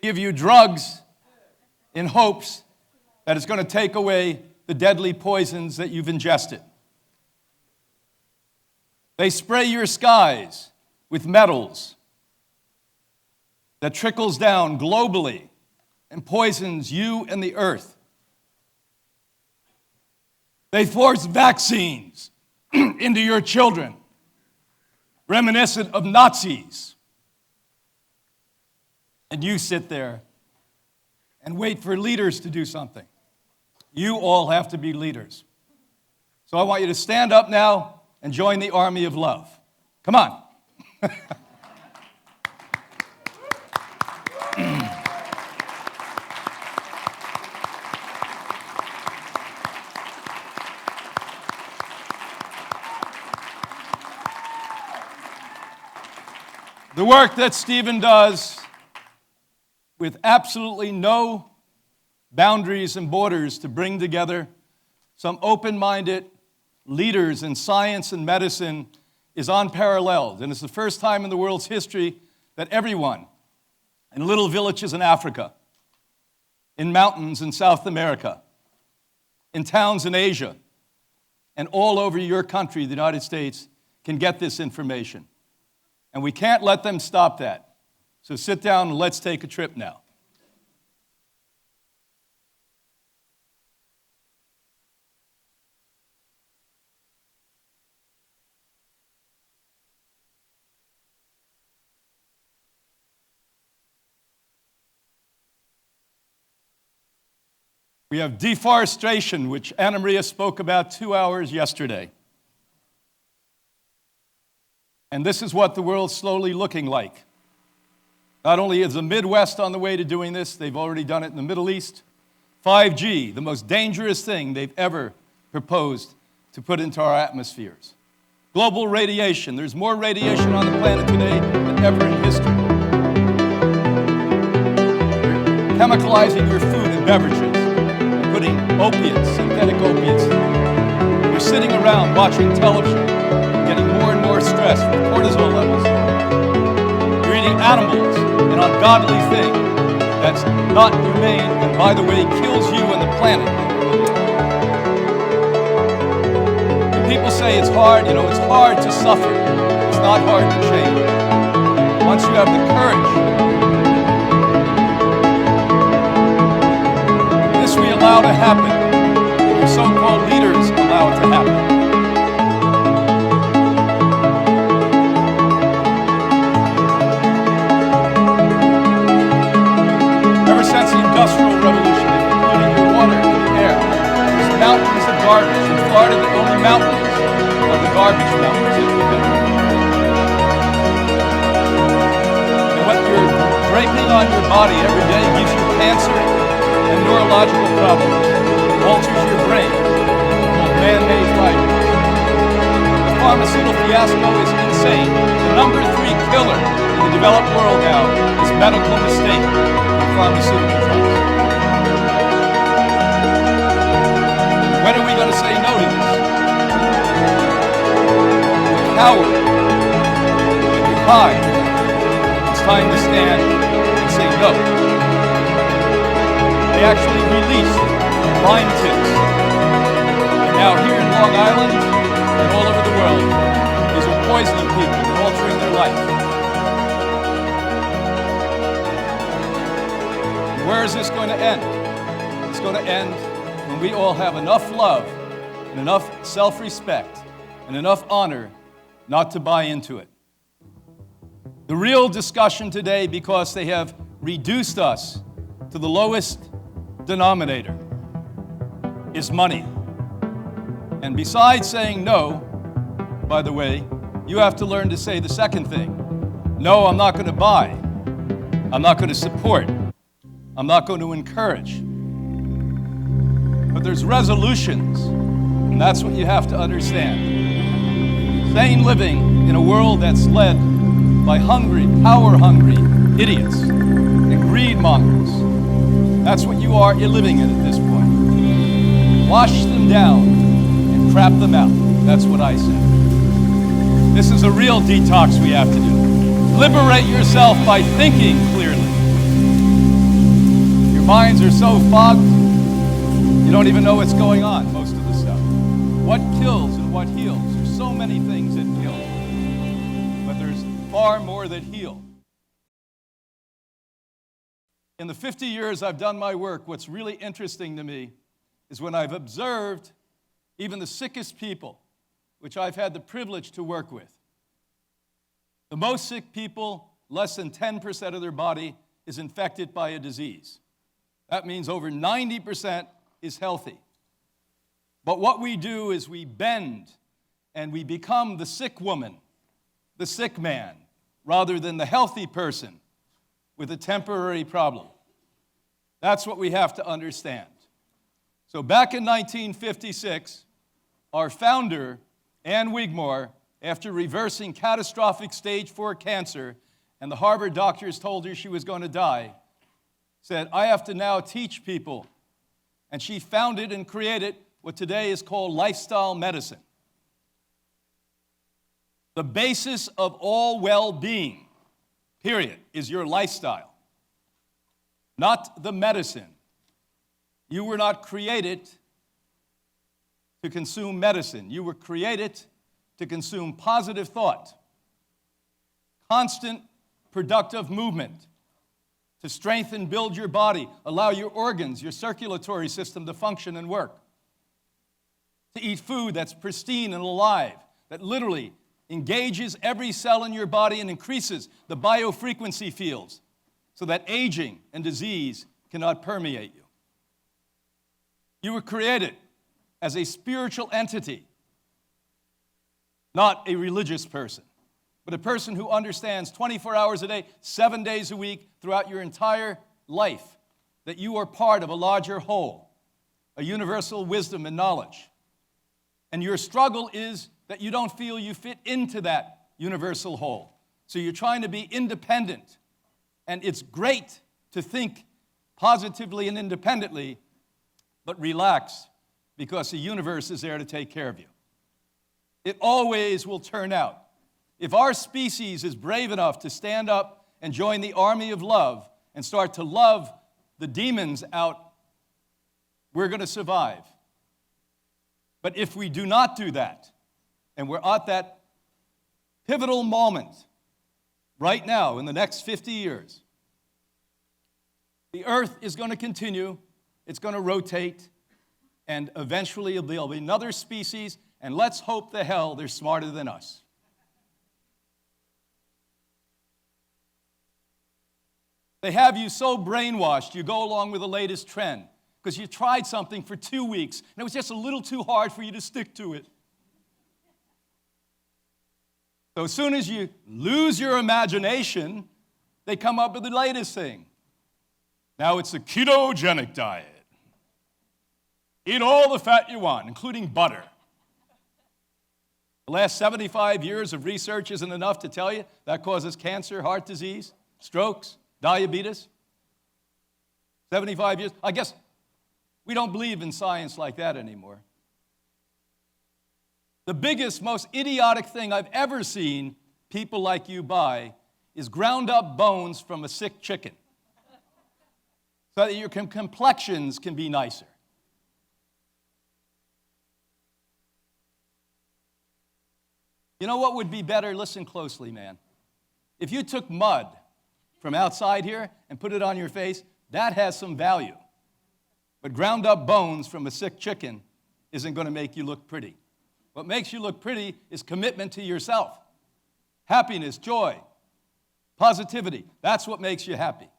give you drugs in hopes that it's going to take away the deadly poisons that you've ingested. They spray your skies with metals that trickles down globally and poisons you and the earth. They force vaccines into your children, reminiscent of Nazis. And you sit there and wait for leaders to do something. You all have to be leaders. So I want you to stand up now and join the army of love. Come on. The work that Stephen does with absolutely no boundaries and borders to bring together some open-minded leaders in science and medicine is unparalleled. And it's the first time in the world's history that everyone in little villages in Africa, in mountains in South America, in towns in Asia, and all over your country, the United States, can get this information. And we can't let them stop that. So sit down and let's take a trip now. We have deforestation, which Anna Maria spoke about 2 hours yesterday. And this is what the world's slowly looking like. Not only is the Midwest on the way to doing this, they've already done it in the Middle East. 5G, the most dangerous thing they've ever proposed to put into our atmospheres. Global radiation, there's more radiation on the planet today than ever in history. You're chemicalizing your food and beverages, and putting opiates, synthetic opiates. You're sitting around watching television, getting more and more stressed with cortisol levels. You're eating animals, an ungodly thing that's not humane and, by the way, kills you and the planet. And people say it's hard, it's hard to suffer. It's not hard to change. Once you have the courage, this we allow to happen, and your so-called leaders allow it to happen. Since the Industrial Revolution, they've been polluting your water and the air. There's mountains of garbage. In Florida, the only mountains are the garbage mountains that we have. And what you're draping on your body every day gives you cancer and neurological problems. It alters your brain, called man-made fibers. The pharmaceutical fiasco is insane. The number 3 killer in the developed world now is medical mistake. Pharmaceutical drugs. When are we going to say no to this? You're a coward. And you hide. It's time to stand and say no. They actually released Lyme ticks. And now here in Long Island and all over the world, these are poisoning people and altering their life. Where is this going to end? It's going to end when we all have enough love and enough self-respect and enough honor not to buy into it. The real discussion today, because they have reduced us to the lowest denominator, is money. And besides saying no, by the way, you have to learn to say the second thing. No, I'm not going to buy. I'm not going to support. I'm not going to encourage. But there's resolutions, and that's what you have to understand. Sane living in a world that's led by hungry, power-hungry idiots and greed mongers. That's what you are living in at this point. Wash them down and crap them out. That's what I say. This is a real detox we have to do. Liberate yourself by thinking clearly. minds are so fogged, you don't even know what's going on, most of the stuff. What kills and what heals? There's so many things that kill, but there's far more that heal. In the 50 years I've done my work, what's really interesting to me is when I've observed even the sickest people, which I've had the privilege to work with. The most sick people, less than 10% of their body is infected by a disease. That means over 90% is healthy. But what we do is we bend and we become the sick woman, the sick man, rather than the healthy person with a temporary problem. That's what we have to understand. So back in 1956, our founder, Ann Wigmore, after reversing catastrophic stage 4 cancer, and the Harvard doctors told her she was going to die, said, I have to now teach people. And she founded and created what today is called lifestyle medicine. The basis of all well-being, period, is your lifestyle, not the medicine. You were not created to consume medicine. You were created to consume positive thought, constant productive movement, to strengthen, build your body, allow your organs, your circulatory system to function and work, to eat food that's pristine and alive, that literally engages every cell in your body and increases the biofrequency fields so that aging and disease cannot permeate you. You were created as a spiritual entity, not a religious person, but a person who understands 24 hours a day, 7 days a week, throughout your entire life, that you are part of a larger whole, a universal wisdom and knowledge. And your struggle is that you don't feel you fit into that universal whole. So you're trying to be independent. And it's great to think positively and independently, but relax, because the universe is there to take care of you. It always will turn out. If our species is brave enough to stand up and join the army of love and start to love the demons out, we're going to survive. But if we do not do that, and we're at that pivotal moment right now in the next 50 years, the earth is going to continue, it's going to rotate, and eventually there'll be another species, and let's hope the hell they're smarter than us. They have you so brainwashed, you go along with the latest trend because you tried something for 2 weeks, and it was just a little too hard for you to stick to it. So as soon as you lose your imagination, they come up with the latest thing. Now it's a ketogenic diet. Eat all the fat you want, including butter. The last 75 years of research isn't enough to tell you that causes cancer, heart disease, strokes, diabetes. 75 years. I guess we don't believe in science like that anymore. The biggest, most idiotic thing I've ever seen people like you buy is ground up bones from a sick chicken so that your complexions can be nicer. You know what would be better? Listen closely, man. If you took mud from outside here and put it on your face, that has some value. But ground up bones from a sick chicken isn't going to make you look pretty. What makes you look pretty is commitment to yourself. Happiness, joy, positivity. That's what makes you happy.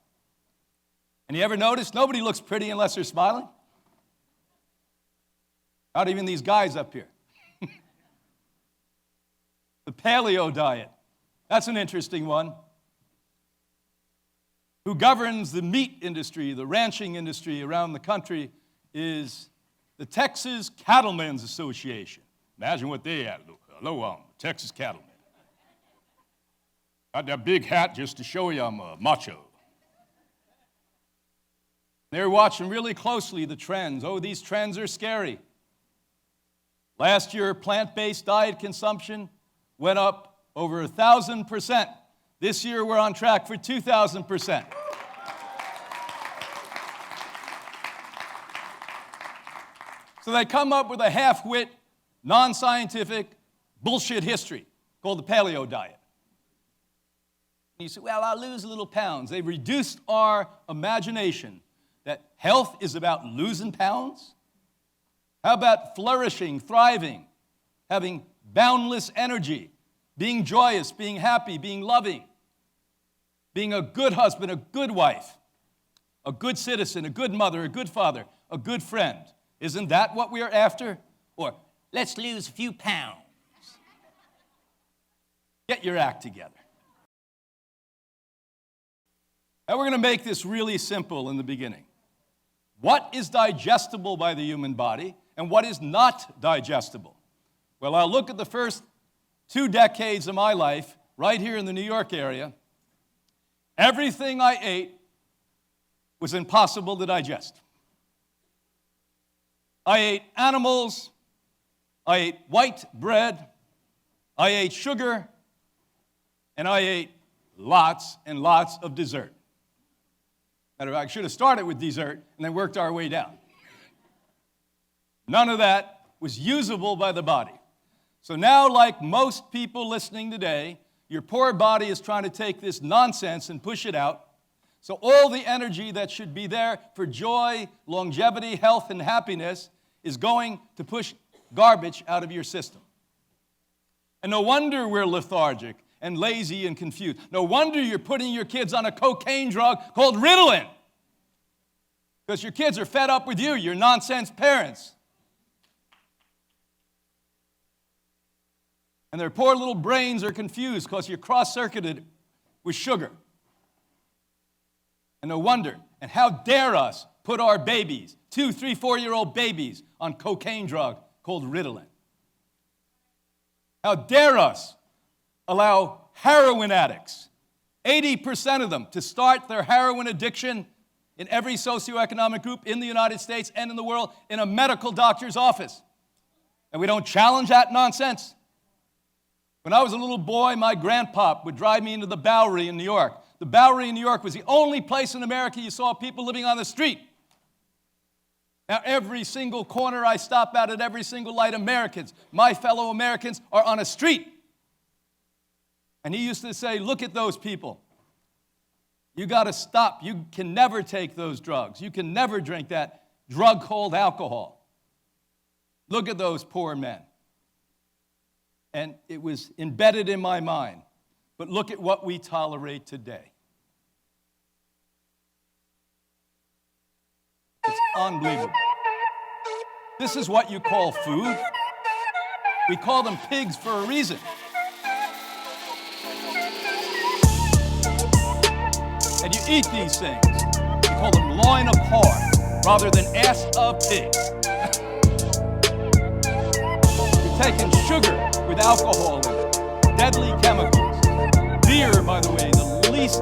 And you ever notice nobody looks pretty unless they're smiling? Not even these guys up here. The paleo diet. That's an interesting one. Who governs the meat industry, the ranching industry around the country is the Texas Cattlemen's Association. Imagine what they had. Hello, Texas Cattlemen. Got that big hat just to show you I'm a macho. They're watching really closely the trends. Oh, these trends are scary. Last year, plant-based diet consumption went up over So they come up with a half-wit, non-scientific bullshit history called the paleo diet. And you say, well, I'll lose a little pounds. They reduced our imagination that health is about losing pounds. How about flourishing, thriving, having boundless energy, being joyous, being happy, being loving, being a good husband, a good wife, a good citizen, a good mother, a good father, a good friend. Isn't that what we are after? Or let's lose a few pounds. Get your act together. Now we're going to make this really simple in the beginning. What is digestible by the human body and what is not digestible? Well, I'll look at the first 2 decades of my life right here in the New York area. Everything I ate was impossible to digest. I ate animals, I ate white bread, I ate sugar, and I ate lots and lots of dessert. Matter of fact, I should have started with dessert and then worked our way down. None of that was usable by the body. So now, like most people listening today, your poor body is trying to take this nonsense and push it out. So all the energy that should be there for joy, longevity, health, and happiness is going to push garbage out of your system. And no wonder we're lethargic and lazy and confused. No wonder you're putting your kids on a cocaine drug called Ritalin. Because your kids are fed up with you, your nonsense parents. And their poor little brains are confused because you're cross-circuited with sugar. And no wonder. And how dare us put our babies, 2, 3, 4-year-old babies, on cocaine drug called Ritalin. How dare us allow heroin addicts, 80% of them, to start their heroin addiction in every socioeconomic group in the United States and in the world in a medical doctor's office. And we don't challenge that nonsense. When I was a little boy, my grandpop would drive me into the Bowery in New York. The Bowery in New York was the only place in America you saw people living on the street. Now, every single corner I stop at every single light, Americans, my fellow Americans, are on a street. And he used to say, look at those people. You got to stop. You can never take those drugs. You can never drink that drug called alcohol. Look at those poor men. And it was embedded in my mind. But look at what we tolerate today. It's unbelievable. This is what you call food. We call them pigs for a reason. And you eat these things. You call them loin of whore rather than ass of pig. You're taking sugar with alcohol in it, deadly chemicals. Beer, by the way, the least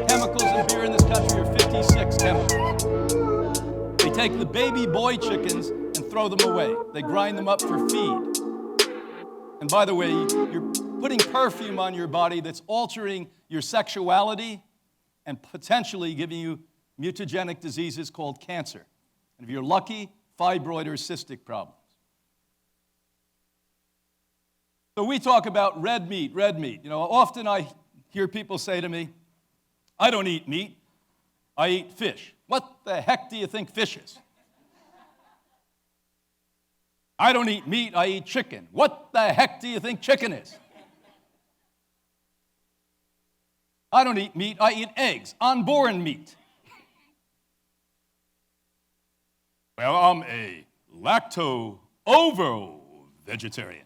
chemicals in beer in this country are 56 chemicals. They take the baby boy chickens and throw them away. They grind them up for feed. And by the way, you're putting perfume on your body that's altering your sexuality and potentially giving you mutagenic diseases called cancer. And if you're lucky, fibroid or cystic problems. So we talk about red meat, red meat. You know, often I hear people say to me, I don't eat meat, I eat fish. What the heck do you think fish is? I don't eat meat, I eat chicken. What the heck do you think chicken is? I don't eat meat, I eat eggs, unborn meat. Well, I'm a lacto-ovo vegetarian.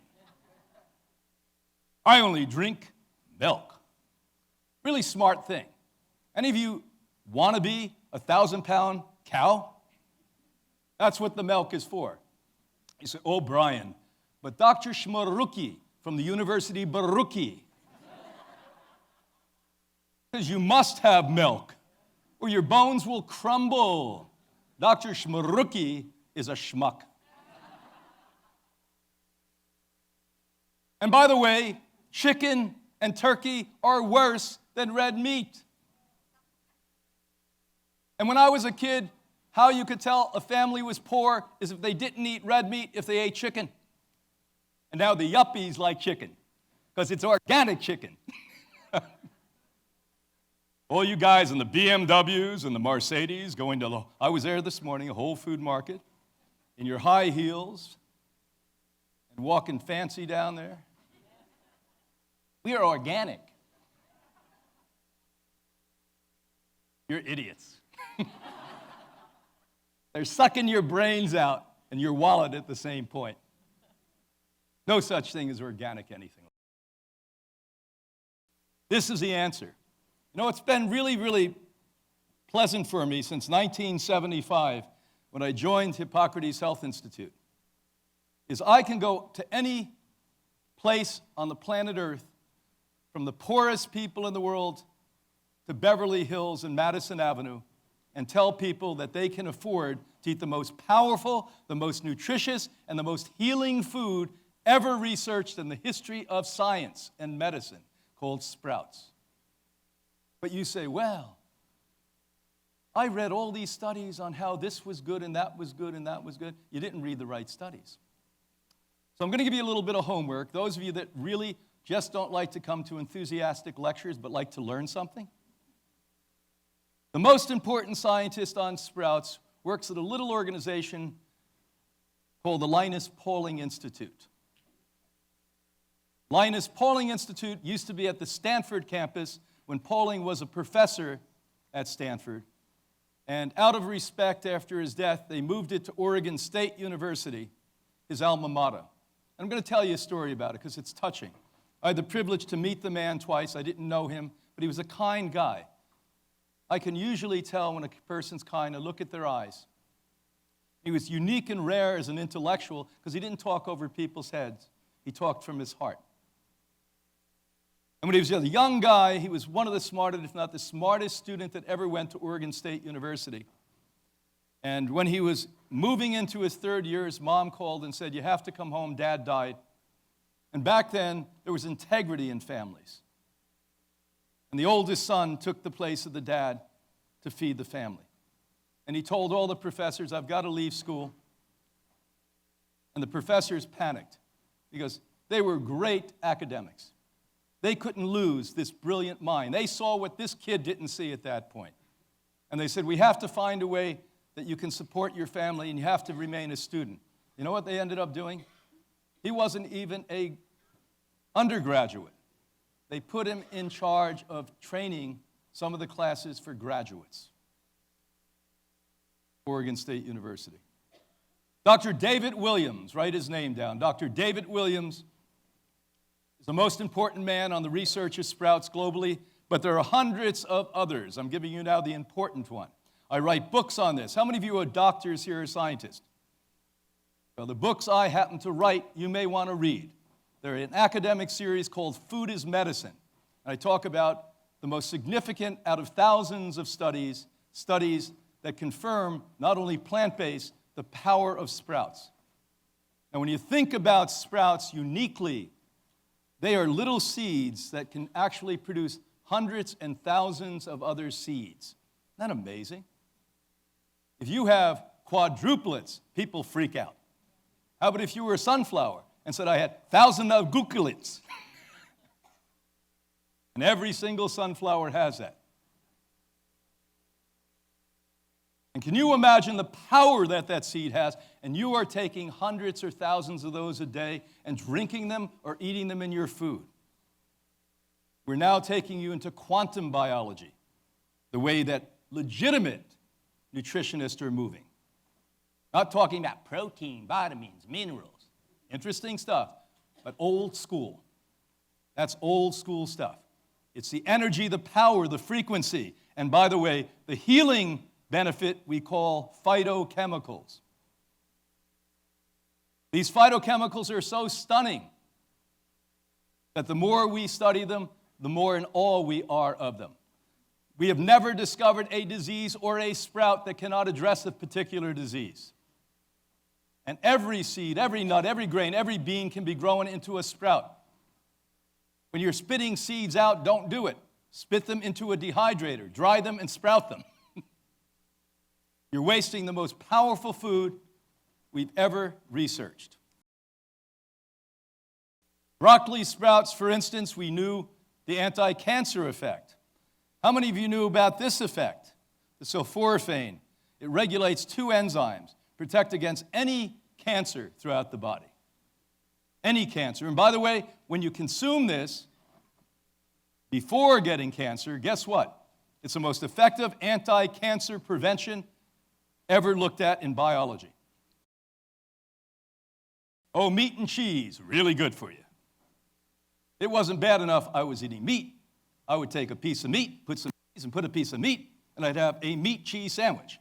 I only drink milk. Really smart thing. Any of you want to be a 1,000-pound cow? That's what the milk is for. You say, oh, Brian, but Dr. Shmoruki from the University of Baruki says you must have milk or your bones will crumble. Dr. Shmoruki is a schmuck. And by the way, chicken and turkey are worse than red meat. And when I was a kid, How you could tell a family was poor is if they didn't eat red meat, if they ate chicken. And now the yuppies like chicken because it's organic chicken. All you guys in the BMWs and the Mercedes going to I was there this morning, a Whole Food Market, in your high heels and walking fancy down there. We are organic. You're idiots. They're sucking your brains out and your wallet at the same point. No such thing as organic anything. This is the answer. You know, it's been really, really pleasant for me since 1975 when I joined Hippocrates Health Institute, is I can go to any place on the planet Earth, from the poorest people in the world to Beverly Hills and Madison Avenue, and tell people that they can afford to eat the most powerful, the most nutritious, and the most healing food ever researched in the history of science and medicine, called sprouts. But you say, well, I read all these studies on how this was good and that was good and that was good. You didn't read the right studies. So I'm going to give you a little bit of homework. Those of you that really just don't like to come to enthusiastic lectures but like to learn something. The most important scientist on sprouts works at a little organization called the Linus Pauling Institute. Linus Pauling Institute used to be at the Stanford campus when Pauling was a professor at Stanford. And out of respect after his death, they moved it to Oregon State University, his alma mater. And I'm going to tell you a story about it because it's touching. I had the privilege to meet the man twice. I didn't know him, but he was a kind guy. I can usually tell when a person's kind. I look at their eyes. He was unique and rare as an intellectual because he didn't talk over people's heads. He talked from his heart. And when he was a young guy, he was one of the smartest, if not the smartest student that ever went to Oregon State University. And when he was moving into his third year, his mom called and said, "You have to come home, Dad died." And back then, there was integrity in families. And the oldest son took the place of the dad to feed the family. And he told all the professors, "I've got to leave school." And the professors panicked because they were great academics. They couldn't lose this brilliant mind. They saw what this kid didn't see at that point. And they said, "We have to find a way that you can support your family and you have to remain a student." You know what they ended up doing? He wasn't even an undergraduate. They put him in charge of training some of the classes for graduates. Oregon State University. Dr. David Williams, write his name down. Dr. David Williams is the most important man on the research of sprouts globally, but there are hundreds of others. I'm giving you now the important one. I write books on this. How many of you are doctors here or scientists? Well, the books I happen to write, you may want to read. They're an academic series called Food is Medicine. And I talk about the most significant out of thousands of studies that confirm not only plant-based, the power of sprouts. And when you think about sprouts uniquely, they are little seeds that can actually produce hundreds and thousands of other seeds. Isn't that amazing? If you have quadruplets, people freak out. How about if you were a sunflower and said, "I had 1,000 of guculets"? And every single sunflower has that. And can you imagine the power that that seed has? And you are taking hundreds or thousands of those a day and drinking them or eating them in your food. We're now taking you into quantum biology, the way that legitimate nutritionists are moving. Not talking about protein, vitamins, minerals. Interesting stuff, but old school. That's old school stuff. It's the energy, the power, the frequency, and by the way, the healing benefit we call phytochemicals. These phytochemicals are so stunning that the more we study them, the more in awe we are of them. We have never discovered a disease or a sprout that cannot address a particular disease. And every seed, every nut, every grain, every bean can be grown into a sprout. When you're spitting seeds out, don't do it. Spit them into a dehydrator, dry them, and sprout them. You're You're wasting the most powerful food we've ever researched. Broccoli sprouts, for instance, we knew the anti-cancer effect. How many of you knew about this effect? The sulforaphane. It regulates two enzymes, protect against any cancer throughout the body. Any cancer. And by the way, when you consume this before getting cancer, guess what? It's the most effective anti-cancer prevention ever looked at in biology. Oh, meat and cheese, really good for you. It wasn't bad enough I was eating meat. I would take a piece of meat, put some cheese, and put a piece of meat, and I'd have a meat cheese sandwich.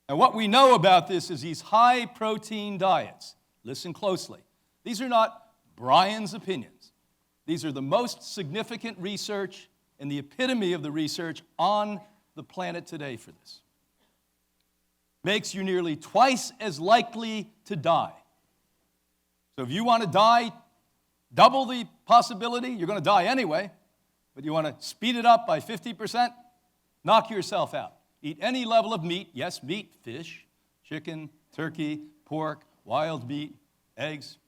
Now, what we know about this is these high-protein diets. Listen closely. These are not Brian's opinions. These are the most significant research and the epitome of the research on the planet today for this. Makes you nearly twice as likely to die. So if you want to die, double the possibility, you're going to die anyway, but you want to speed it up by 50%, knock yourself out. Eat any level of meat, yes, meat, fish, chicken, turkey, pork, wild meat, eggs.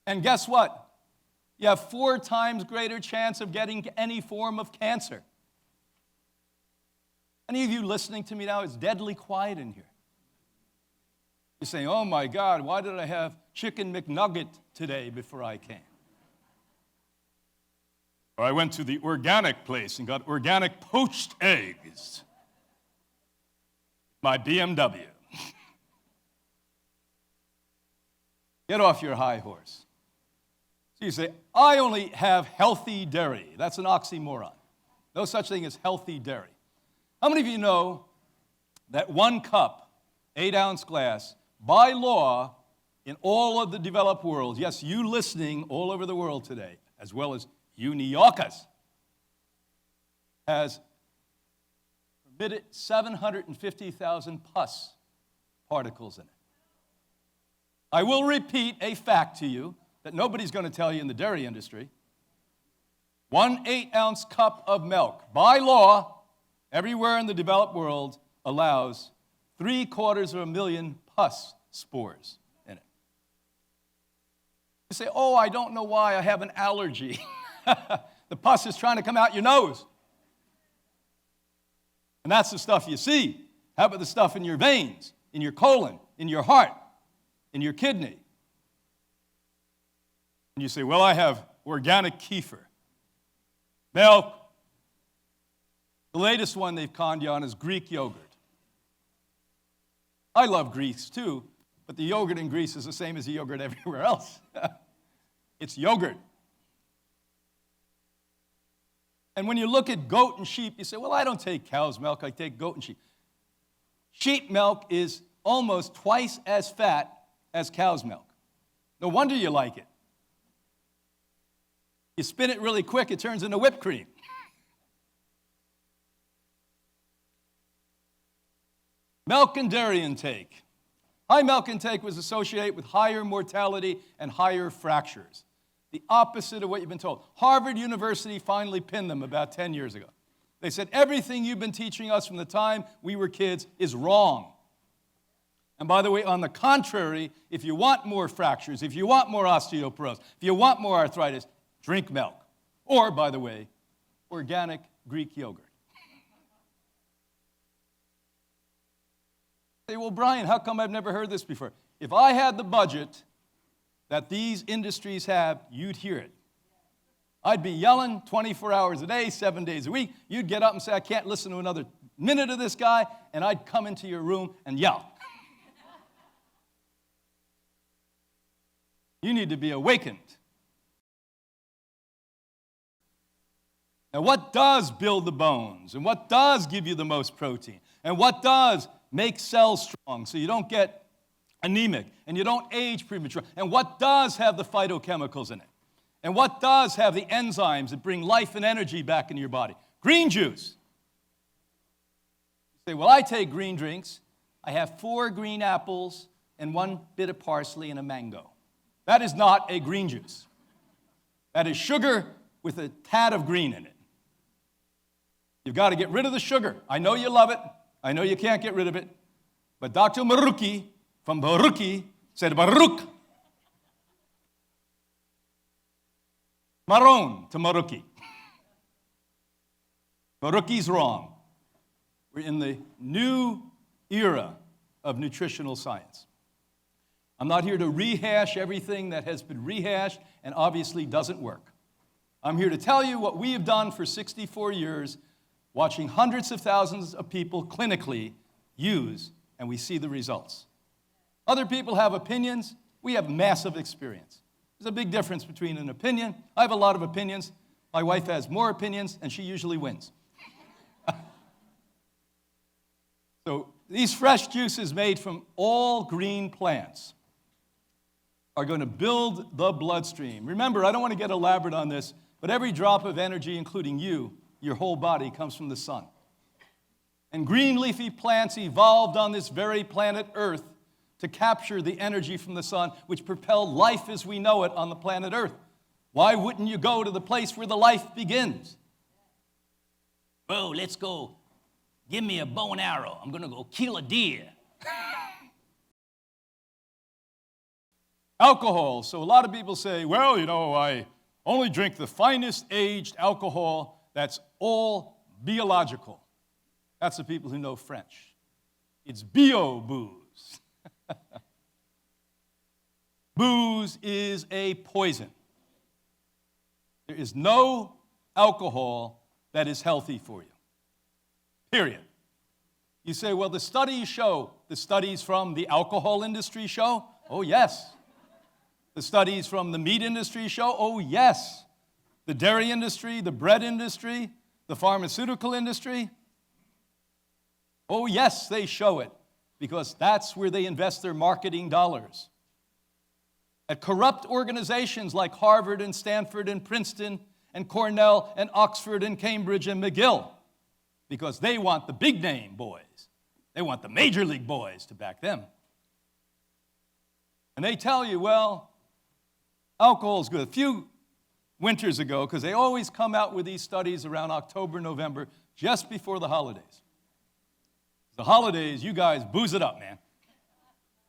And guess what? You have 4 times greater chance of getting any form of cancer. Any of you listening to me now, it's deadly quiet in here. You're saying, oh my God, why did I have chicken McNugget today before I came? Or I went to the organic place and got organic poached eggs. My BMW. Get off your high horse. So you say, I only have healthy dairy. That's an oxymoron. No such thing as healthy dairy. How many of you know that 1 cup, 8-ounce glass, by law, in all of the developed world, yes, you listening all over the world today, as well as you New Yorkers, has permitted 750,000 pus particles in it. I will repeat a fact to you that nobody's going to tell you in the dairy industry. 1 8-ounce cup of milk, by law, everywhere in the developed world, allows 750,000 pus spores in it. You say, oh, I don't know why, I have an allergy. The pus is trying to come out your nose. And that's the stuff you see. How about the stuff in your veins, in your colon, in your heart, in your kidney? And you say, well, I have organic kefir. Milk. The latest one they've conned you on is Greek yogurt. I love Greece too, but the yogurt in Greece is the same as the yogurt everywhere else. It's yogurt. And when you look at goat and sheep, you say, well, I don't take cow's milk, I take goat and sheep. Sheep milk is almost twice as fat as cow's milk. No wonder you like it. You spin it really quick, it turns into whipped cream. Milk and dairy intake. High milk intake was associated with higher mortality and higher fractures. The opposite of what you've been told. Harvard University finally pinned them about 10 years ago. They said, everything you've been teaching us from the time we were kids is wrong. And by the way, on the contrary, if you want more fractures, if you want more osteoporosis, if you want more arthritis, drink milk. Or, by the way, organic Greek yogurt. Say, well, Brian, how come I've never heard this before? If I had the budget that these industries have, you'd hear it. I'd be yelling 24 hours a day, 7 days a week. You'd get up and say, I can't listen to another minute of this guy, and I'd come into your room and yell. You need to be awakened. Now, what does build the bones? And what does give you the most protein? And what does make cells strong so you don't get anemic and you don't age premature? And what does have the phytochemicals in it? And what does have the enzymes that bring life and energy back into your body? Green juice. You say, well, I take green drinks. I have 4 green apples and 1 bit of parsley and a mango. That is not a green juice. That is sugar with a tad of green in it. You've got to get rid of the sugar. I know you love it. I know you can't get rid of it. But Dr. Maruki from Baruki said, Baruch. Maron to Maruki. Maruki's wrong. We're in the new era of nutritional science. I'm not here to rehash everything that has been rehashed and obviously doesn't work. I'm here to tell you what we have done for 64 years, watching hundreds of thousands of people clinically use, and we see the results. Other people have opinions. We have massive experience. There's a big difference between an opinion. I have a lot of opinions. My wife has more opinions, and she usually wins. So these fresh juices made from all green plants are going to build the bloodstream. Remember, I don't want to get elaborate on this, but every drop of energy, including you, your whole body, comes from the sun. And green leafy plants evolved on this very planet Earth to capture the energy from the sun, which propelled life as we know it on the planet Earth. Why wouldn't you go to the place where the life begins? Well, let's go. Give me a bow and arrow. I'm going to go kill a deer. Alcohol. So a lot of people say, well, I only drink the finest aged alcohol that's all biological. That's the people who know French. It's bio booze. Booze is a poison. There is no alcohol that is healthy for you. Period. You say, well, the studies from the alcohol industry show? Oh, yes. The studies from the meat industry show? Oh, yes. The dairy industry, the bread industry, the pharmaceutical industry? Oh, yes, they show it, because that's where they invest their marketing dollars. At corrupt organizations like Harvard and Stanford and Princeton and Cornell and Oxford and Cambridge and McGill, because they want the big name boys. They want the major league boys to back them. And they tell you, well, alcohol is good. A few winters ago, because they always come out with these studies around October, November, just before the holidays. The holidays, you guys booze it up, man.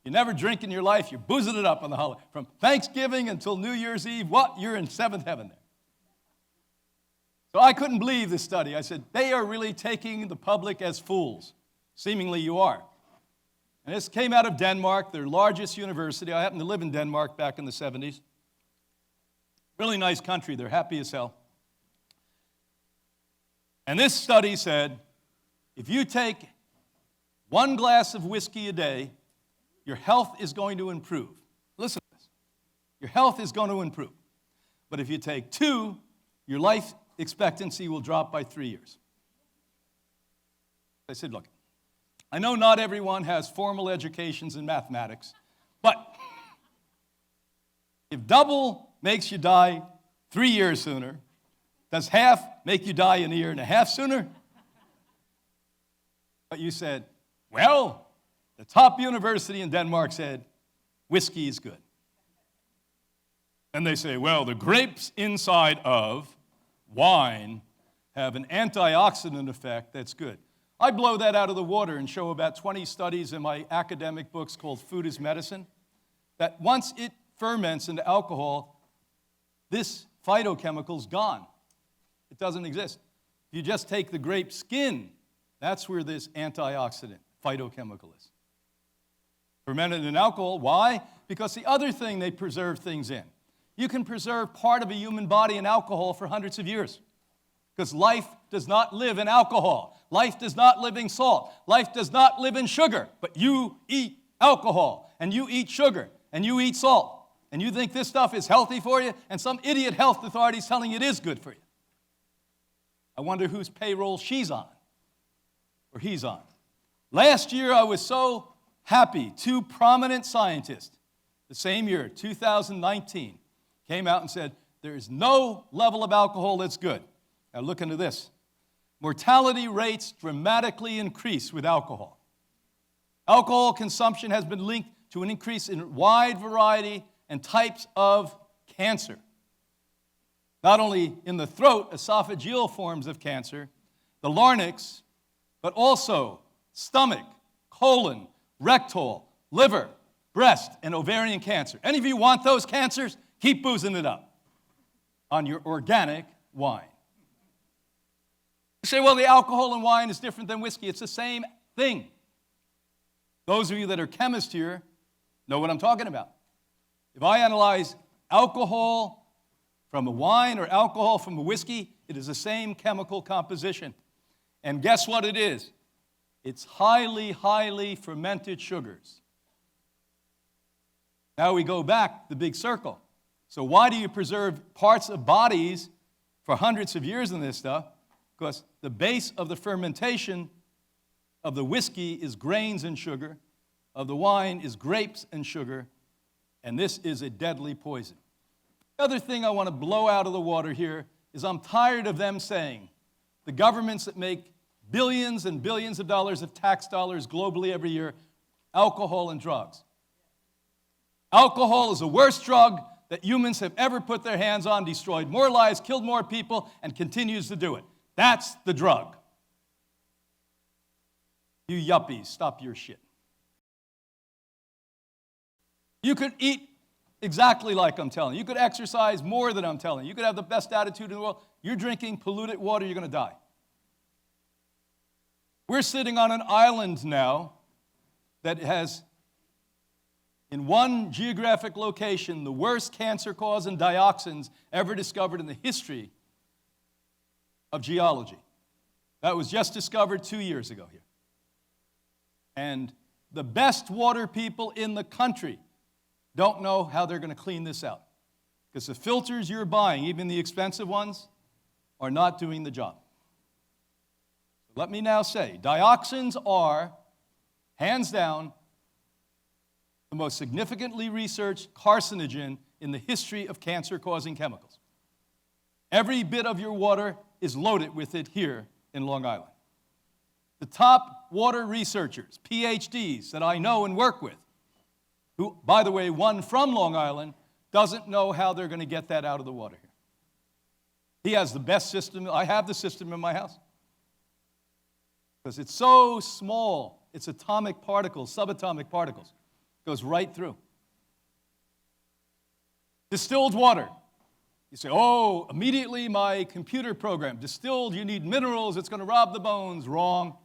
You never drink in your life, you're boozing it up on the holiday. From Thanksgiving until New Year's Eve, you're in seventh heaven there. So I couldn't believe this study. I said, they are really taking the public as fools. Seemingly you are. And this came out of Denmark, their largest university. I happened to live in Denmark back in the 70s. Really nice country. They're happy as hell. And this study said, if you take 1 glass of whiskey a day, your health is going to improve. Listen to this. Your health is going to improve. But if you take 2, your life expectancy will drop by 3 years. I said, look, I know not everyone has formal educations in mathematics, but if double makes you die 3 years sooner, does half make you die in 1.5 years sooner? But you said, well, the top university in Denmark said, whiskey is good. And they say, well, the grapes inside of wine have an antioxidant effect that's good. I blow that out of the water and show about 20 studies in my academic books called Food is Medicine, that once it ferments into alcohol, this phytochemical is gone. It doesn't exist. If you just take the grape skin, that's where this antioxidant phytochemical is. Fermented in alcohol, why? Because the other thing they preserve things in. You can preserve part of a human body in alcohol for hundreds of years. Because life does not live in alcohol. Life does not live in salt. Life does not live in sugar. But you eat alcohol, and you eat sugar, and you eat salt. And you think this stuff is healthy for you, and some idiot health authority is telling you it is good for you. I wonder whose payroll she's on, or he's on. Last year, I was so happy. 2 prominent scientists, the same year, 2019, came out and said, there is no level of alcohol that's good. Now look into this. Mortality rates dramatically increase with alcohol. Alcohol consumption has been linked to an increase in a wide variety and types of cancer. Not only in the throat, esophageal forms of cancer, the larynx, but also stomach, colon, rectal, liver, breast, and ovarian cancer. Any of you want those cancers? Keep boozing it up on your organic wine. You say, well, the alcohol in wine is different than whiskey. It's the same thing. Those of you that are chemists here know what I'm talking about. If I analyze alcohol from a wine or alcohol from a whiskey, it is the same chemical composition. And guess what it is? It's highly, highly fermented sugars. Now we go back the big circle. So why do you preserve parts of bodies for hundreds of years in this stuff? Because the base of the fermentation of the whiskey is grains and sugar, of the wine is grapes and sugar, and this is a deadly poison. The other thing I want to blow out of the water here is I'm tired of them saying the governments that make billions and billions of dollars of tax dollars globally every year, alcohol and drugs. Alcohol is the worst drug that humans have ever put their hands on, destroyed more lives, killed more people, and continues to do it. That's the drug. You yuppies, stop your shit. You could eat exactly like I'm telling you. You could exercise more than I'm telling you. You could have the best attitude in the world. You're drinking polluted water, you're going to die. We're sitting on an island now that has, in one geographic location, the worst cancer-causing dioxins ever discovered in the history of geology. That was just discovered 2 years ago here. And the best water people in the country don't know how they're going to clean this out. Because the filters you're buying, even the expensive ones, are not doing the job. Let me now say, dioxins are, hands down, the most significantly researched carcinogen in the history of cancer-causing chemicals. Every bit of your water is loaded with it here in Long Island. The top water researchers, Ph.Ds, that I know and work with, who, by the way, one from Long Island, doesn't know how they're going to get that out of the water here. He has the best system. I have the system in my house. Because it's so small, it's atomic particles, subatomic particles. It goes right through. Distilled water. You say, oh, immediately my computer program. Distilled, you need minerals, it's going to rob the bones. Wrong.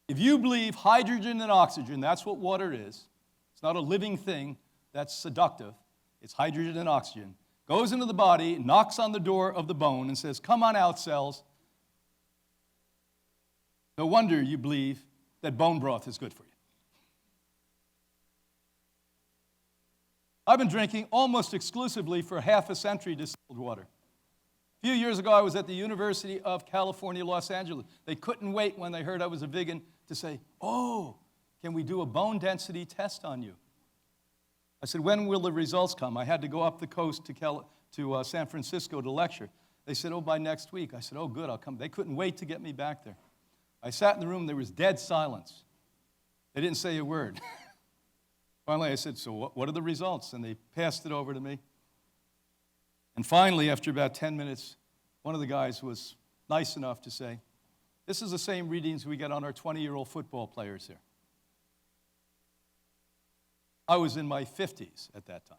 If you believe hydrogen and oxygen, that's what water is. It's not a living thing that's seductive. It's hydrogen and oxygen. Goes into the body, knocks on the door of the bone and says, come on out, cells. No wonder you believe that bone broth is good for you. I've been drinking almost exclusively for half a century distilled water. A few years ago, I was at the University of California, Los Angeles. They couldn't wait when they heard I was a vegan to say, oh, can we do a bone density test on you? I said, when will the results come? I had to go up the coast to San Francisco to lecture. They said, oh, by next week. I said, oh, good, I'll come. They couldn't wait to get me back there. I sat in the room, there was dead silence. They didn't say a word. Finally, I said, so what are the results? And they passed it over to me. And finally, after about 10 minutes, one of the guys was nice enough to say, this is the same readings we get on our 20-year-old football players here. I was in my 50s at that time.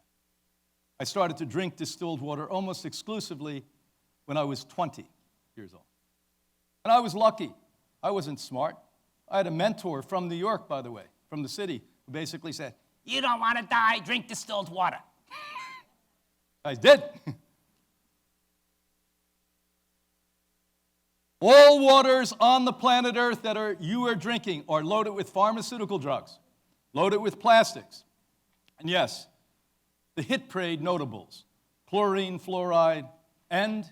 I started to drink distilled water almost exclusively when I was 20 years old. And I was lucky. I wasn't smart. I had a mentor from New York, by the way, from the city, who basically said, you don't want to die, drink distilled water. I did. All waters on the planet Earth that you are drinking are loaded with pharmaceutical drugs, loaded with plastics. And yes, the hit parade notables, chlorine, fluoride, and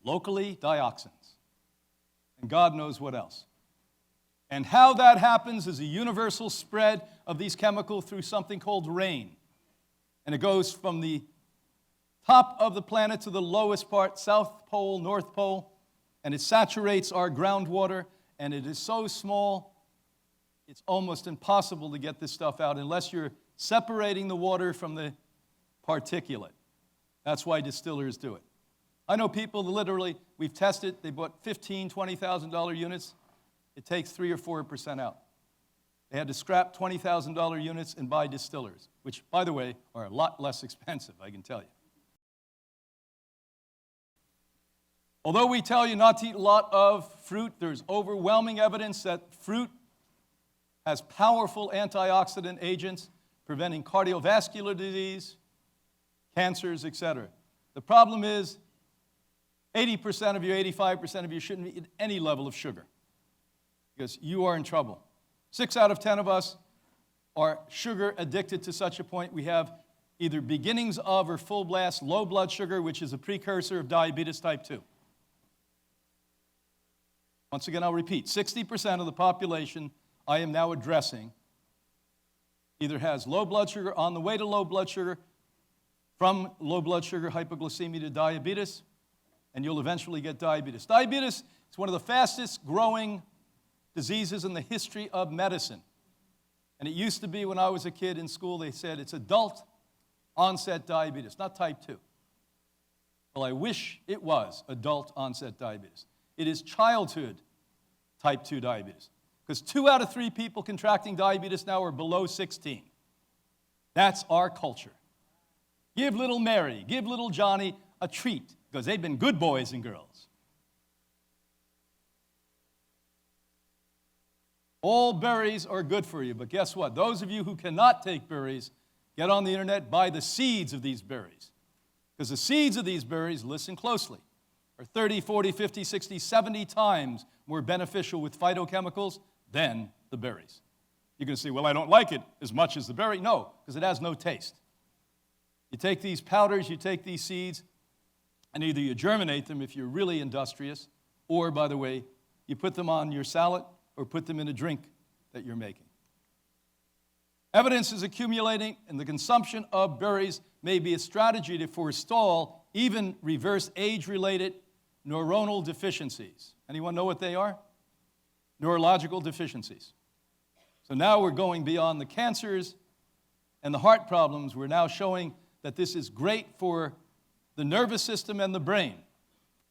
locally dioxins. And God knows what else. And how that happens is a universal spread of these chemicals through something called rain. And it goes from the top of the planet to the lowest part, South Pole, North Pole, and it saturates our groundwater, and it is so small, it's almost impossible to get this stuff out unless you're separating the water from the particulate. That's why distillers do it. I know people that literally, we've tested, they bought $15,000, $20,000 units. It takes 3 or 4% out. They had to scrap $20,000 units and buy distillers, which, by the way, are a lot less expensive, I can tell you. Although we tell you not to eat a lot of fruit, there's overwhelming evidence that fruit has powerful antioxidant agents preventing cardiovascular disease, cancers, etc. The problem is 80% of you, 85% of you shouldn't eat any level of sugar because you are in trouble. 6 out of 10 of us are sugar addicted to such a point we have either beginnings of or full blast low blood sugar, which is a precursor of diabetes type 2. Once again, I'll repeat, 60% of the population I am now addressing either has low blood sugar, on the way to low blood sugar, from low blood sugar hypoglycemia to diabetes, and you'll eventually get diabetes. Diabetes is one of the fastest growing diseases in the history of medicine. And it used to be when I was a kid in school, they said it's adult onset diabetes, not type 2. Well, I wish it was adult onset diabetes. It is childhood type 2 diabetes. Because 2 out of 3 people contracting diabetes now are below 16. That's our culture. Give little Mary, give little Johnny a treat, because they've been good boys and girls. All berries are good for you, but guess what? Those of you who cannot take berries, get on the internet, buy the seeds of these berries. Because the seeds of these berries, listen closely, are 30, 40, 50, 60, 70 times more beneficial with phytochemicals than the berries. You're going to say, well, I don't like it as much as the berry. No, because it has no taste. You take these powders, you take these seeds, and either you germinate them if you're really industrious, or, by the way, you put them on your salad or put them in a drink that you're making. Evidence is accumulating, and the consumption of berries may be a strategy to forestall, even reverse age-related neuronal deficiencies. Anyone know what they are? Neurological deficiencies. So now we're going beyond the cancers and the heart problems. We're now showing that this is great for the nervous system and the brain.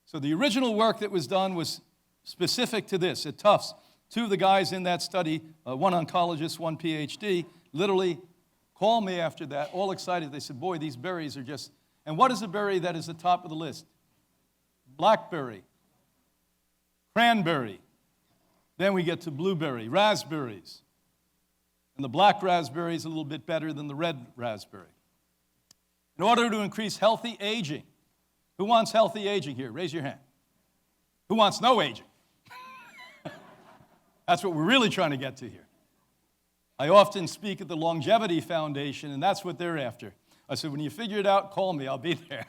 So the original work that was done was specific to this. At Tufts, 2 of the guys in that study, one oncologist, one Ph.D., literally called me after that, all excited. They said, boy, these berries are just... And what is the berry that is the top of the list? Blackberry, cranberry. Then we get to blueberry, raspberries. And the black raspberry is a little bit better than the red raspberry. In order to increase healthy aging, who wants healthy aging here? Raise your hand. Who wants no aging? That's what we're really trying to get to here. I often speak at the Longevity Foundation, and that's what they're after. I said, when you figure it out, call me. I'll be there.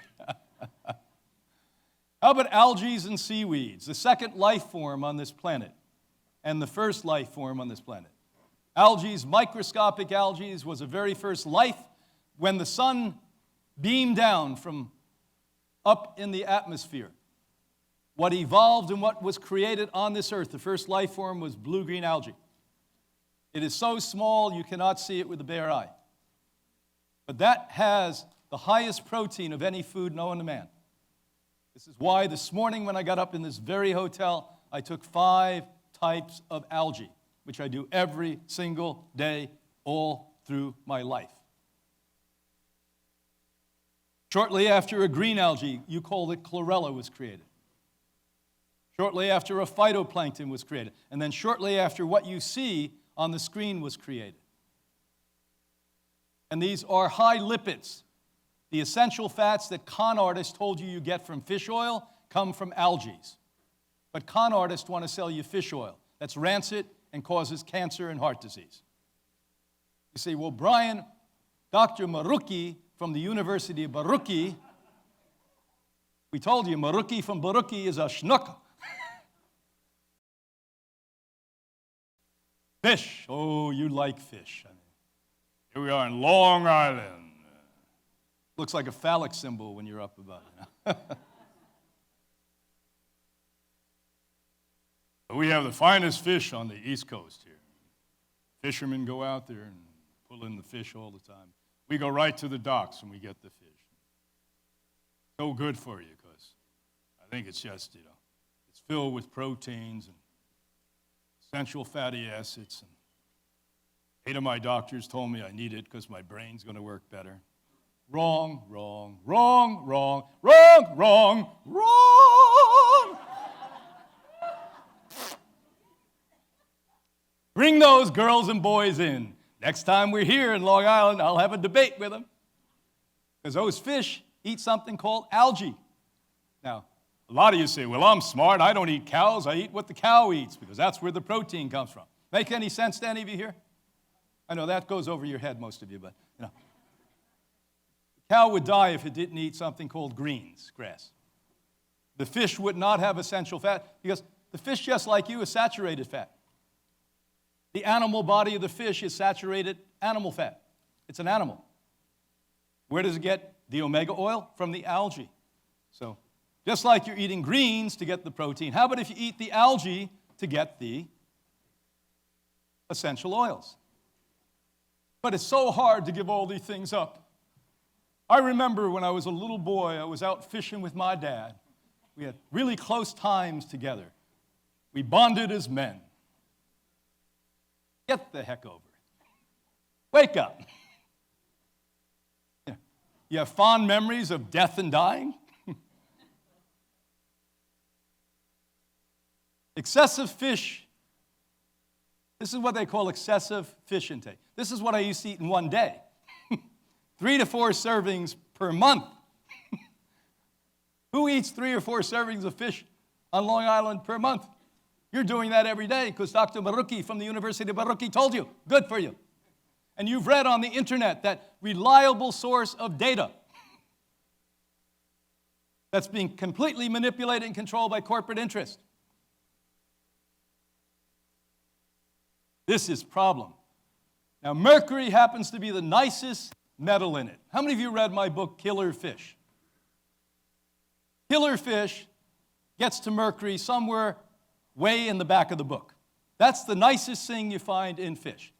How about algae and seaweeds, the second life form on this planet and the first life form on this planet? Algae, microscopic algae, was the very first life when the sun beamed down from up in the atmosphere. What evolved and what was created on this earth, the first life form was blue-green algae. It is so small you cannot see it with the bare eye. But that has the highest protein of any food known to man. This is why this morning when I got up in this very hotel, I took 5 types of algae, which I do every single day all through my life. Shortly after a green algae, you called it chlorella, was created. Shortly after a phytoplankton was created. And then shortly after what you see on the screen was created. And these are high lipids. The essential fats that con artists told you get from fish oil come from algae. But con artists want to sell you fish oil. That's rancid and causes cancer and heart disease. You say, well, Brian, Dr. Maruki from the University of Baruki, we told you Maruki from Baruki is a schnook. Fish. Oh, you like fish. I mean, here we are in Long Island. Looks like a phallic symbol when you're up above it. We have the finest fish on the East Coast here. Fishermen go out there and pull in the fish all the time. We go right to the docks when we get the fish. So good for you because think it's just, it's filled with proteins and essential fatty acids. And 8 of my doctors told me I need it because my brain's going to work better. Wrong, wrong, wrong, wrong, wrong, wrong, wrong. Bring those girls and boys in. Next time we're here in Long Island, I'll have a debate with them. Because those fish eat something called algae. Now, a lot of you say, well, I'm smart. I don't eat cows. I eat what the cow eats because that's where the protein comes from. Make any sense to any of you here? I know that goes over your head, most of you, but, The cow would die if it didn't eat something called greens, grass. The fish would not have essential fat because the fish, just like you, is saturated fat. The animal body of the fish is saturated animal fat. It's an animal. Where does it get the omega oil? From the algae. So just like you're eating greens to get the protein, how about if you eat the algae to get the essential oils? But it's so hard to give all these things up. I remember when I was a little boy, I was out fishing with my dad. We had really close times together. We bonded as men. Get the heck over it. Wake up. You have fond memories of death and dying? Excessive fish. This is what they call excessive fish intake. This is what I used to eat in one day. 3 to 4 servings per month. Who eats 3 or 4 servings of fish on Long Island per month? You're doing that every day because Dr. Baruchi from the University of Baruchi told you. Good for you. And you've read on the internet that reliable source of data that's being completely manipulated and controlled by corporate interest. This is a problem. Now, mercury happens to be the nicest metal in it. How many of you read my book, Killer Fish? Killer Fish gets to mercury somewhere way in the back of the book. That's the nicest thing you find in fish.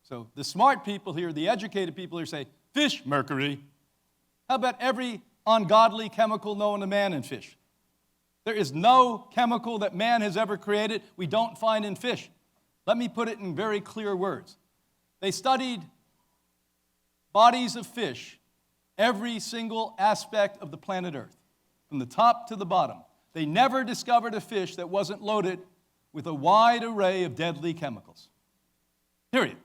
So the smart people here, the educated people here say, fish, mercury. How about every ungodly chemical known to man in fish? There is no chemical that man has ever created we don't find in fish. Let me put it in very clear words. They studied bodies of fish, every single aspect of the planet Earth, from the top to the bottom. They never discovered a fish that wasn't loaded with a wide array of deadly chemicals. Period.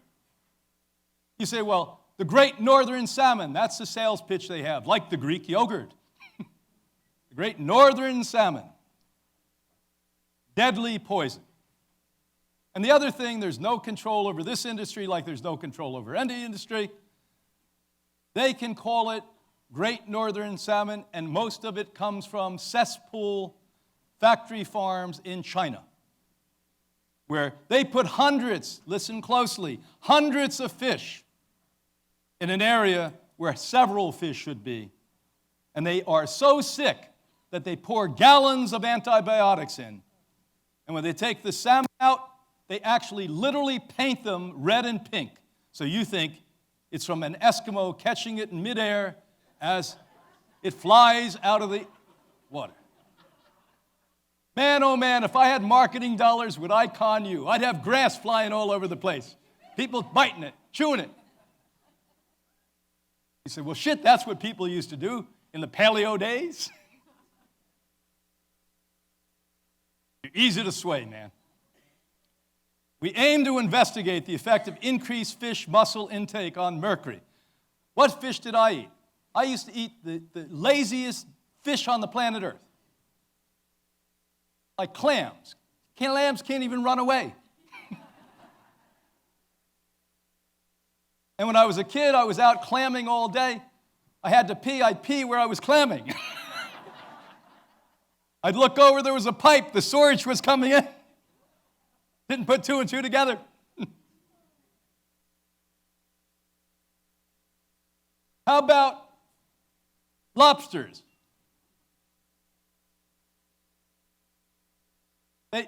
You say, well, the great northern salmon, that's the sales pitch they have, like the Greek yogurt. The great northern salmon. Deadly poison. And the other thing, there's no control over this industry like there's no control over any industry. They can call it great northern salmon, and most of it comes from cesspool factory farms in China, where they put hundreds, listen closely, hundreds of fish in an area where several fish should be. And they are so sick that they pour gallons of antibiotics in. And when they take the salmon out, they actually literally paint them red and pink. So you think it's from an Eskimo catching it in midair as it flies out of the water. Man, oh man, if I had marketing dollars, would I con you? I'd have grass flying all over the place. People biting it, chewing it. You say, well, shit, that's what people used to do in the paleo days. You're easy to sway, man. We aim to investigate the effect of increased fish muscle intake on mercury. What fish did I eat? I used to eat the laziest fish on the planet Earth. Like clams. Clams can't even run away. And when I was a kid, I was out clamming all day. I had to pee. I'd pee where I was clamming. I'd look over, there was a pipe. The sewage was coming in. Didn't put 2 and 2 together. How about lobsters?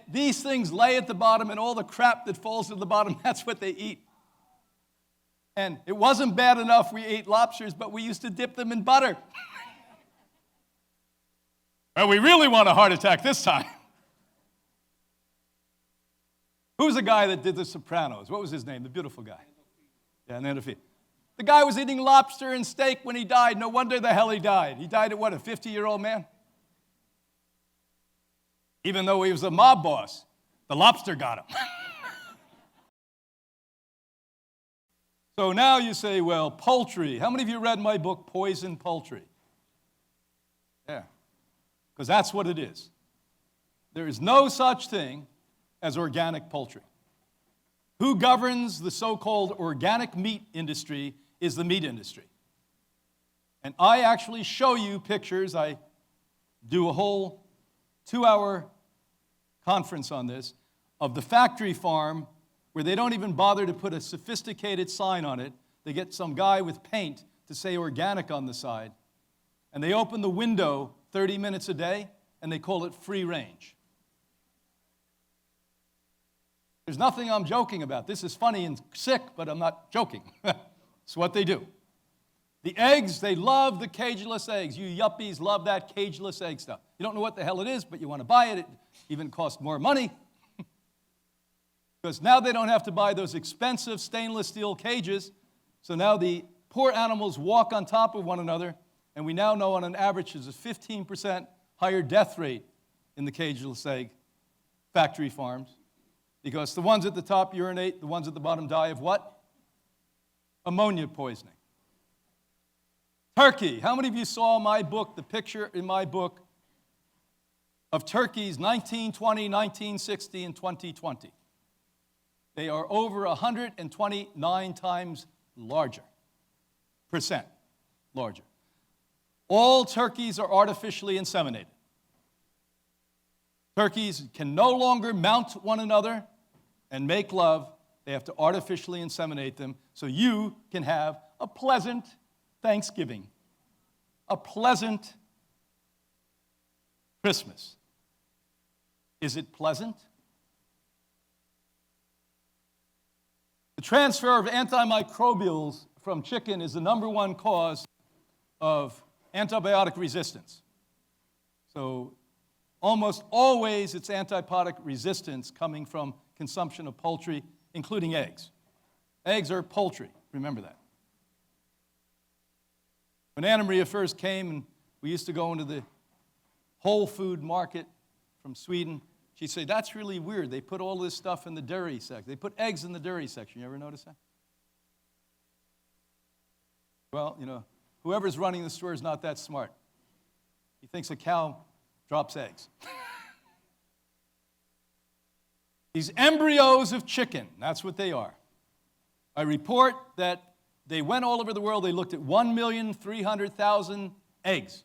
These things lay at the bottom, and all the crap that falls to the bottom, that's what they eat. And it wasn't bad enough we ate lobsters, but we used to dip them in butter. Well, we really want a heart attack this time. Who's the guy that did The Sopranos? What was his name? The beautiful guy. Yeah, Nandofi. The guy was eating lobster and steak when he died. No wonder the hell he died. He died at what, a 50-year-old man? Even though he was a mob boss, the lobster got him. So now you say, well, poultry. How many of you read my book, Poison Poultry? Yeah, because that's what it is. There is no such thing as organic poultry. Who governs the so-called organic meat industry is the meat industry. And I actually show you pictures. I do a whole 2-hour conference on this, of the factory farm where they don't even bother to put a sophisticated sign on it. They get some guy with paint to say organic on the side, and they open the window 30 minutes a day, and they call it free range. There's nothing I'm joking about. This is funny and sick, but I'm not joking. It's what they do. The eggs, they love the cageless eggs. You yuppies love that cageless egg stuff. You don't know what the hell it is, but you want to buy it. It even costs more money. Because now they don't have to buy those expensive stainless steel cages. So now the poor animals walk on top of one another. And we now know on an average there's a 15% higher death rate in the cageless egg factory farms. Because the ones at the top urinate, the ones at the bottom die of what? Ammonia poisoning. Turkey. How many of you saw my book, the picture in my book of turkeys 1920, 1960, and 2020? They are over 129 times larger, percent larger. All turkeys are artificially inseminated. Turkeys can no longer mount one another and make love. They have to artificially inseminate them so you can have a pleasant Thanksgiving, a pleasant Christmas. Is it pleasant? The transfer of antimicrobials from chicken is the number one cause of antibiotic resistance. So almost always it's antibiotic resistance coming from consumption of poultry, including eggs. Eggs are poultry, remember that. When Anna Maria first came and we used to go into the whole food market from Sweden, she'd say, that's really weird. They put all this stuff in the dairy section. They put eggs in the dairy section. You ever notice that? Well, you know, whoever's running the store is not that smart. He thinks a cow drops eggs. These embryos of chicken, that's what they are. I report that they went all over the world. They looked at 1,300,000 eggs.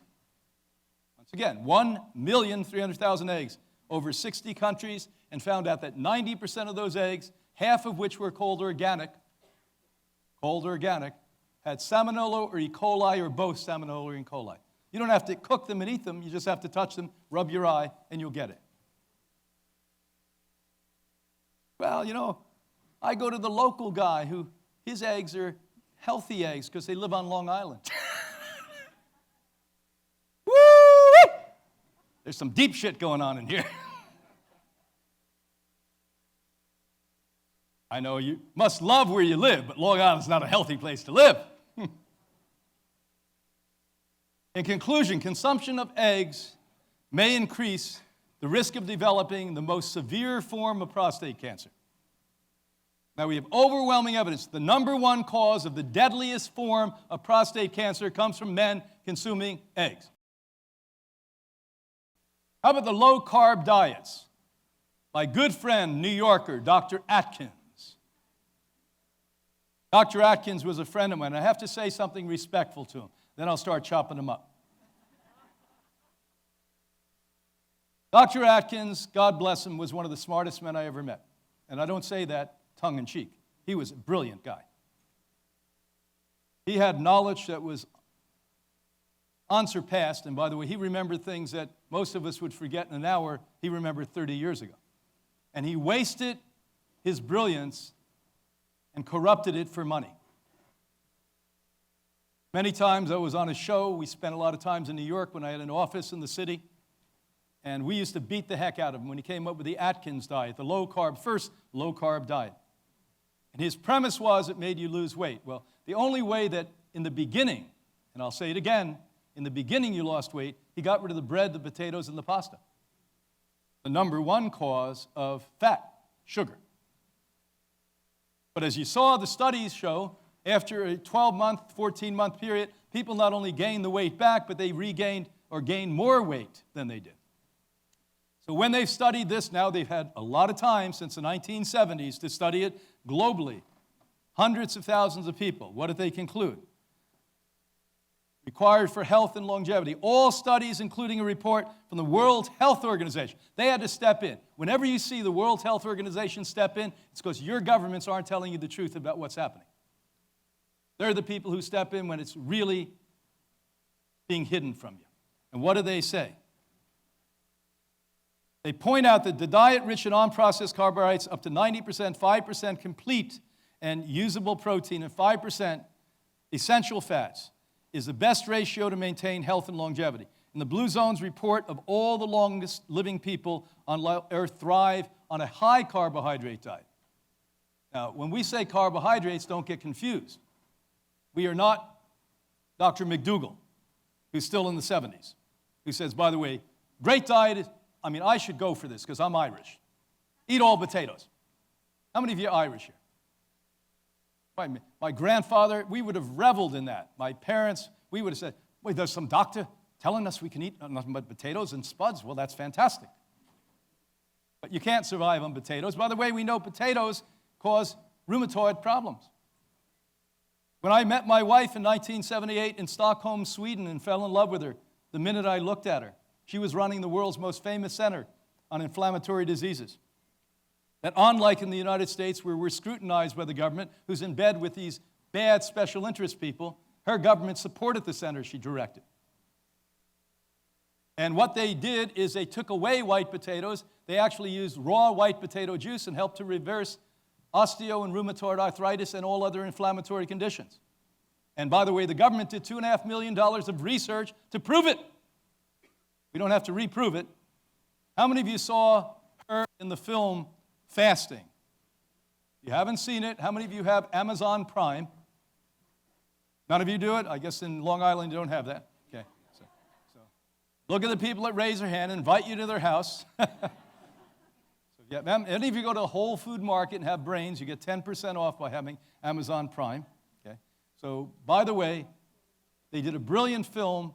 Once again, 1,300,000 eggs over 60 countries, and found out that 90% of those eggs, half of which were called organic, had Salmonella or E. coli or both Salmonella or E. coli. You don't have to cook them and eat them. You just have to touch them, rub your eye, and you'll get it. Well, you know, I go to the local guy who his eggs are healthy eggs because they live on Long Island. Woo! There's some deep shit going on in here. I know you must love where you live, but Long Island's not a healthy place to live. In conclusion, consumption of eggs may increase the risk of developing the most severe form of prostate cancer. Now, we have overwhelming evidence. The number one cause of the deadliest form of prostate cancer comes from men consuming eggs. How about the low-carb diets? My good friend, New Yorker, Dr. Atkins. Dr. Atkins was a friend of mine. I have to say something respectful to him. Then I'll start chopping him up. Dr. Atkins, God bless him, was one of the smartest men I ever met. And I don't say that tongue-in-cheek. He was a brilliant guy. He had knowledge that was unsurpassed. And by the way, he remembered things that most of us would forget in an hour. He remembered 30 years ago. And he wasted his brilliance and corrupted it for money. Many times I was on a show. We spent a lot of times in New York when I had an office in the city. And we used to beat the heck out of him when he came up with the Atkins diet, the first low-carb diet. And his premise was it made you lose weight. Well, the only way that in the beginning, and I'll say it again, in the beginning you lost weight, he got rid of the bread, the potatoes, and the pasta. The number one cause of fat, sugar. But as you saw, the studies show, after a 12-month, 14-month period, people not only gained the weight back, but they regained or gained more weight than they did. So when they've studied this, now they've had a lot of time since the 1970s to study it globally. Hundreds of thousands of people. What did they conclude? Required for health and longevity. All studies, including a report from the World Health Organization. They had to step in. Whenever you see the World Health Organization step in, it's because your governments aren't telling you the truth about what's happening. They're the people who step in when it's really being hidden from you. And what do they say? They point out that the diet rich in unprocessed carbohydrates up to 90%, 5% complete and usable protein, and 5% essential fats is the best ratio to maintain health and longevity. And the Blue Zone's report of all the longest living people on Earth thrive on a high carbohydrate diet. Now, when we say carbohydrates, don't get confused. We are not Dr. McDougall, who's still in the 70s, who says, by the way, great diet, I should go for this because I'm Irish. Eat all potatoes. How many of you are Irish here? My grandfather, we would have reveled in that. My parents, we would have said, wait, there's some doctor telling us we can eat nothing but potatoes and spuds. Well, that's fantastic. But you can't survive on potatoes. By the way, we know potatoes cause rheumatoid problems. When I met my wife in 1978 in Stockholm, Sweden, and fell in love with her the minute I looked at her, she was running the world's most famous center on inflammatory diseases. That unlike in the United States, where we're scrutinized by the government, who's in bed with these bad special interest people, her government supported the center she directed. And what they did is they took away white potatoes. They actually used raw white potato juice and helped to reverse osteo and rheumatoid arthritis and all other inflammatory conditions. And by the way, the government did $2.5 million of research to prove it. We don't have to reprove it. How many of you saw her in the film Fasting? If you haven't seen it, how many of you have Amazon Prime? None of you do it? I guess in Long Island you don't have that. Okay. So look at the people that raise their hand and invite you to their house. Any of you go to a Whole Food Market and have brains, you get 10% off by having Amazon Prime. Okay. So, by the way, they did a brilliant film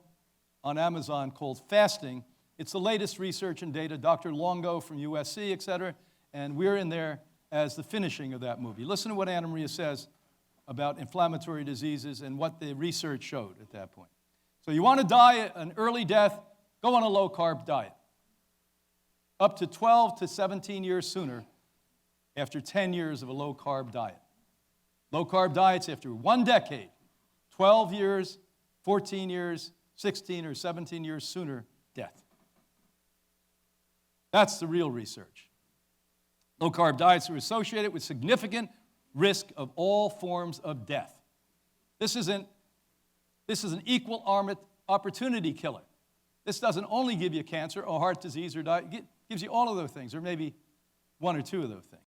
on Amazon called Fasting. It's the latest research and data, Dr. Longo from USC, et cetera, and we're in there as the finishing of that movie. Listen to what Anna Maria says about inflammatory diseases and what the research showed at that point. So you want to die an early death, go on a low-carb diet. Up to 12 to 17 years sooner after 10 years of a low-carb diet. Low-carb diets after 1 decade, 12 years, 14 years, 16 or 17 years sooner, death. That's the real research. Low-carb diets are associated with significant risk of all forms of death. This is an equal opportunity killer. This doesn't only give you cancer or heart disease or diet, it gives you all of those things, or maybe one or two of those things.